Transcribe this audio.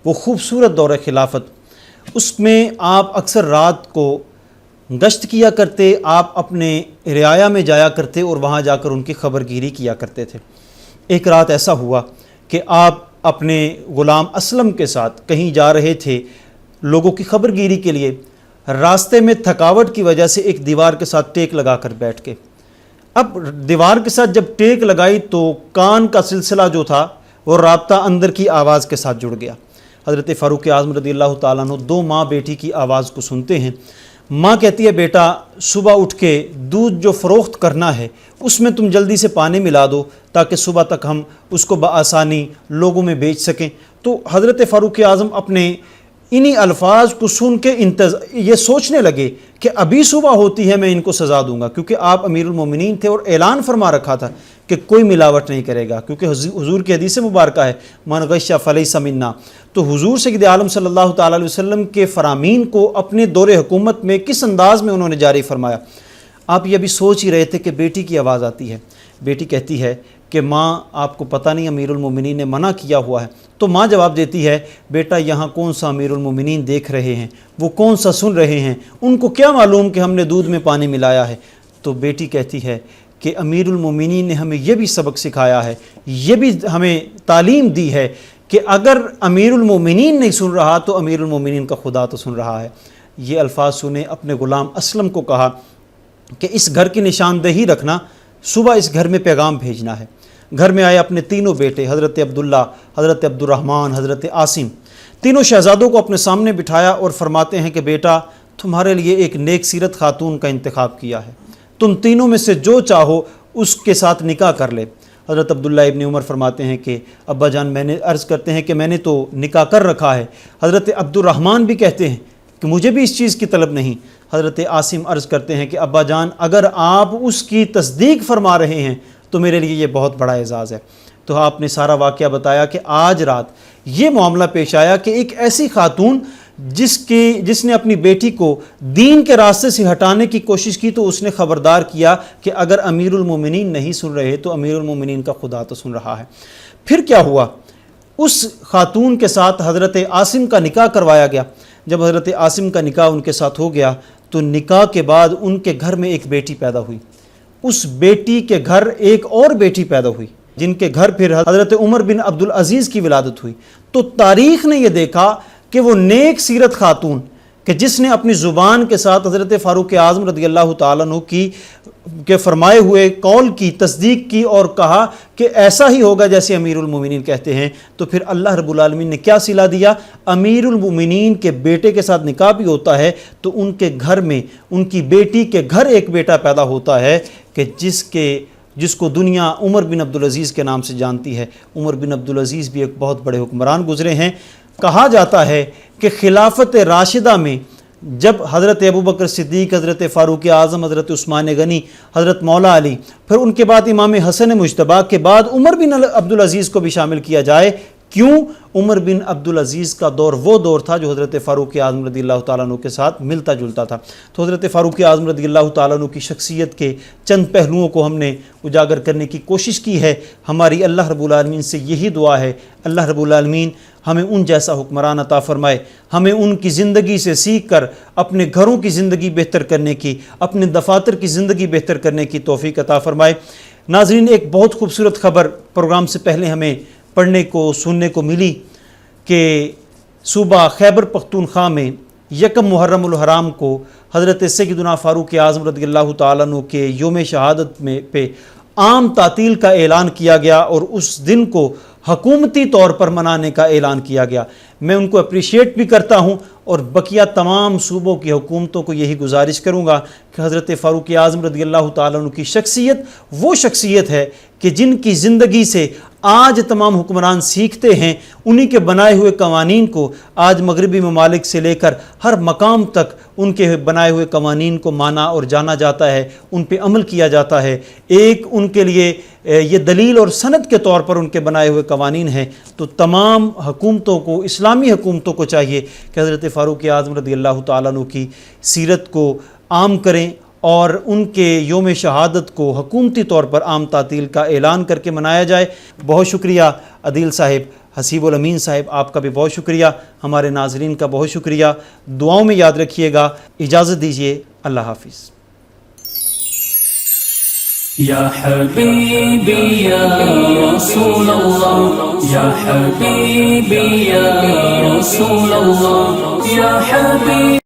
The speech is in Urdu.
وہ خوبصورت دور خلافت، اس میں آپ اکثر رات کو گشت کیا کرتے، آپ اپنے رعایا میں جایا کرتے اور وہاں جا کر ان کی خبر گیری کیا کرتے تھے۔ ایک رات ایسا ہوا کہ آپ اپنے غلام اسلم کے ساتھ کہیں جا رہے تھے لوگوں کی خبر گیری کے لیے، راستے میں تھکاوٹ کی وجہ سے ایک دیوار کے ساتھ ٹیک لگا کر بیٹھ گئے۔ اب دیوار کے ساتھ جب ٹیک لگائی تو کان کا سلسلہ جو تھا وہ رابطہ اندر کی آواز کے ساتھ جڑ گیا۔ حضرت فاروق اعظم رضی اللہ تعالیٰ عنہ دو ماں بیٹی کی آواز کو سنتے ہیں۔ ماں کہتی ہے بیٹا صبح اٹھ کے دودھ جو فروخت کرنا ہے اس میں تم جلدی سے پانی ملا دو تاکہ صبح تک ہم اس کو بآسانی لوگوں میں بیچ سکیں۔ تو حضرت فاروق اعظم اپنے انہی الفاظ کو سن کے یہ سوچنے لگے کہ ابھی صبح ہوتی ہے میں ان کو سزا دوں گا، کیونکہ آپ امیر المومنین تھے اور اعلان فرما رکھا تھا کہ کوئی ملاوٹ نہیں کرے گا، کیونکہ حضور کی حدیث مبارکہ ہے من غش فلیس منا۔ تو حضور سید عالم صلی اللہ تعالیٰ علیہ وسلم کے فرامین کو اپنے دور حکومت میں کس انداز میں انہوں نے جاری فرمایا۔ آپ یہ بھی سوچ ہی رہے تھے کہ بیٹی کی آواز آتی ہے، بیٹی کہتی ہے کہ ماں آپ کو پتہ نہیں امیر المومنین نے منع کیا ہوا ہے۔ تو ماں جواب دیتی ہے بیٹا یہاں کون سا امیر المومنین دیکھ رہے ہیں، وہ کون سا سن رہے ہیں، ان کو کیا معلوم کہ ہم نے دودھ میں پانی ملایا ہے۔ تو بیٹی کہتی ہے کہ امیر المومنین نے ہمیں یہ بھی سبق سکھایا ہے، یہ بھی ہمیں تعلیم دی ہے کہ اگر امیر المومنین نہیں سن رہا تو امیر المومنین کا خدا تو سن رہا ہے۔ یہ الفاظ سنے اپنے غلام اسلم کو کہا کہ اس گھر کی نشاندہی رکھنا، صبح اس گھر میں پیغام بھیجنا ہے۔ گھر میں آئے اپنے تینوں بیٹے حضرت عبداللہ، حضرت عبد الرحمن، حضرت عاصم، تینوں شہزادوں کو اپنے سامنے بٹھایا اور فرماتے ہیں کہ بیٹا تمہارے لیے ایک نیک سیرت خاتون کا انتخاب کیا ہے، تم تینوں میں سے جو چاہو اس کے ساتھ نکاح کر لے۔ حضرت عبداللہ ابن عمر فرماتے ہیں کہ ابا جان میں نے عرض کرتے ہیں کہ میں نے تو نکاح کر رکھا ہے۔ حضرت عبد الرحمن بھی کہتے ہیں کہ مجھے بھی اس چیز کی طلب نہیں۔ حضرت عاصم عرض کرتے ہیں کہ ابا جان اگر آپ اس کی تصدیق فرما رہے ہیں تو میرے لیے یہ بہت بڑا اعزاز ہے۔ تو آپ نے سارا واقعہ بتایا کہ آج رات یہ معاملہ پیش آیا کہ ایک ایسی خاتون جس نے اپنی بیٹی کو دین کے راستے سے ہٹانے کی کوشش کی تو اس نے خبردار کیا کہ اگر امیر المومنین نہیں سن رہے تو امیر المومنین کا خدا تو سن رہا ہے۔ پھر کیا ہوا، اس خاتون کے ساتھ حضرت عاصم کا نکاح کروایا گیا۔ جب حضرت عاصم کا نکاح ان کے ساتھ ہو گیا تو نکاح کے بعد ان کے گھر میں ایک بیٹی پیدا ہوئی، اس بیٹی کے گھر ایک اور بیٹی پیدا ہوئی جن کے گھر پھر حضرت عمر بن عبدالعزیز کی ولادت ہوئی۔ تو تاریخ نے یہ دیکھا کہ وہ نیک سیرت خاتون کہ جس نے اپنی زبان کے ساتھ حضرت فاروق اعظم رضی اللہ تعالیٰ عنہ کے فرمائے ہوئے قول کی تصدیق کی اور کہا کہ ایسا ہی ہوگا جیسے امیر المومنین کہتے ہیں، تو پھر اللہ رب العالمین نے کیا صلہ دیا، امیر المومنین کے بیٹے کے ساتھ نکاح بھی ہوتا ہے تو ان کے گھر میں ان کی بیٹی کے گھر ایک بیٹا پیدا ہوتا ہے کہ جس کو دنیا عمر بن عبدالعزیز کے نام سے جانتی ہے۔ عمر بن عبدالعزیز بھی ایک بہت بڑے حکمران گزرے ہیں۔ کہا جاتا ہے کہ خلافت راشدہ میں جب حضرت ابوبکر صدیق، حضرت فاروق اعظم، حضرت عثمان غنی، حضرت مولا علی، پھر ان کے بعد امام حسن مجتبیٰ کے بعد عمر بن عبدالعزیز کو بھی شامل کیا جائے۔ کیوں؟ عمر بن عبدالعزیز کا دور وہ دور تھا جو حضرت فاروق اعظم رضی اللہ تعالیٰ عنہ کے ساتھ ملتا جلتا تھا۔ تو حضرت فاروق اعظم رضی اللہ تعالیٰ عنہ کی شخصیت کے چند پہلوؤں کو ہم نے اجاگر کرنے کی کوشش کی ہے۔ ہماری اللہ رب العالمین سے یہی دعا ہے، اللہ رب العالمین ہمیں ان جیسا حکمران عطا فرمائے، ہمیں ان کی زندگی سے سیکھ کر اپنے گھروں کی زندگی بہتر کرنے کی، اپنے دفاتر کی زندگی بہتر کرنے کی توفیق عطا فرمائے۔ ناظرین، ایک بہت خوبصورت خبر پروگرام سے پہلے ہمیں پڑھنے کو سننے کو ملی کہ صوبہ خیبر پختونخوا میں یکم محرم الحرام کو حضرت سیدنا فاروق اعظم رضی اللہ تعالیٰ عنہ کے یوم شہادت پہ عام تعطیل کا اعلان کیا گیا اور اس دن کو حکومتی طور پر منانے کا اعلان کیا گیا۔ میں ان کو اپریشیٹ بھی کرتا ہوں اور بقیہ تمام صوبوں کی حکومتوں کو یہی گزارش کروں گا کہ حضرت فاروق اعظم رضی اللہ تعالیٰ عنہ کی شخصیت وہ شخصیت ہے کہ جن کی زندگی سے آج تمام حکمران سیکھتے ہیں، انہی کے بنائے ہوئے قوانین کو آج مغربی ممالک سے لے کر ہر مقام تک ان کے بنائے ہوئے قوانین کو مانا اور جانا جاتا ہے، ان پہ عمل کیا جاتا ہے۔ ایک ان کے لیے یہ دلیل اور سند کے طور پر ان کے بنائے ہوئے قوانین ہیں۔ تو تمام حکومتوں کو، اسلامی حکومتوں کو چاہیے کہ حضرت فاروق اعظم رضی اللہ تعالیٰ عنہ کی سیرت کو عام کریں اور ان کے یوم شہادت کو حکومتی طور پر عام تعطیل کا اعلان کر کے منایا جائے۔ بہت شکریہ عدیل صاحب، حسیب الامین صاحب آپ کا بھی بہت شکریہ، ہمارے ناظرین کا بہت شکریہ، دعاؤں میں یاد رکھیے گا، اجازت دیجیے، اللہ حافظ۔ یا حبیبی یا رسول اللہ، یا حبیبی یا رسول اللہ، یا حبیبی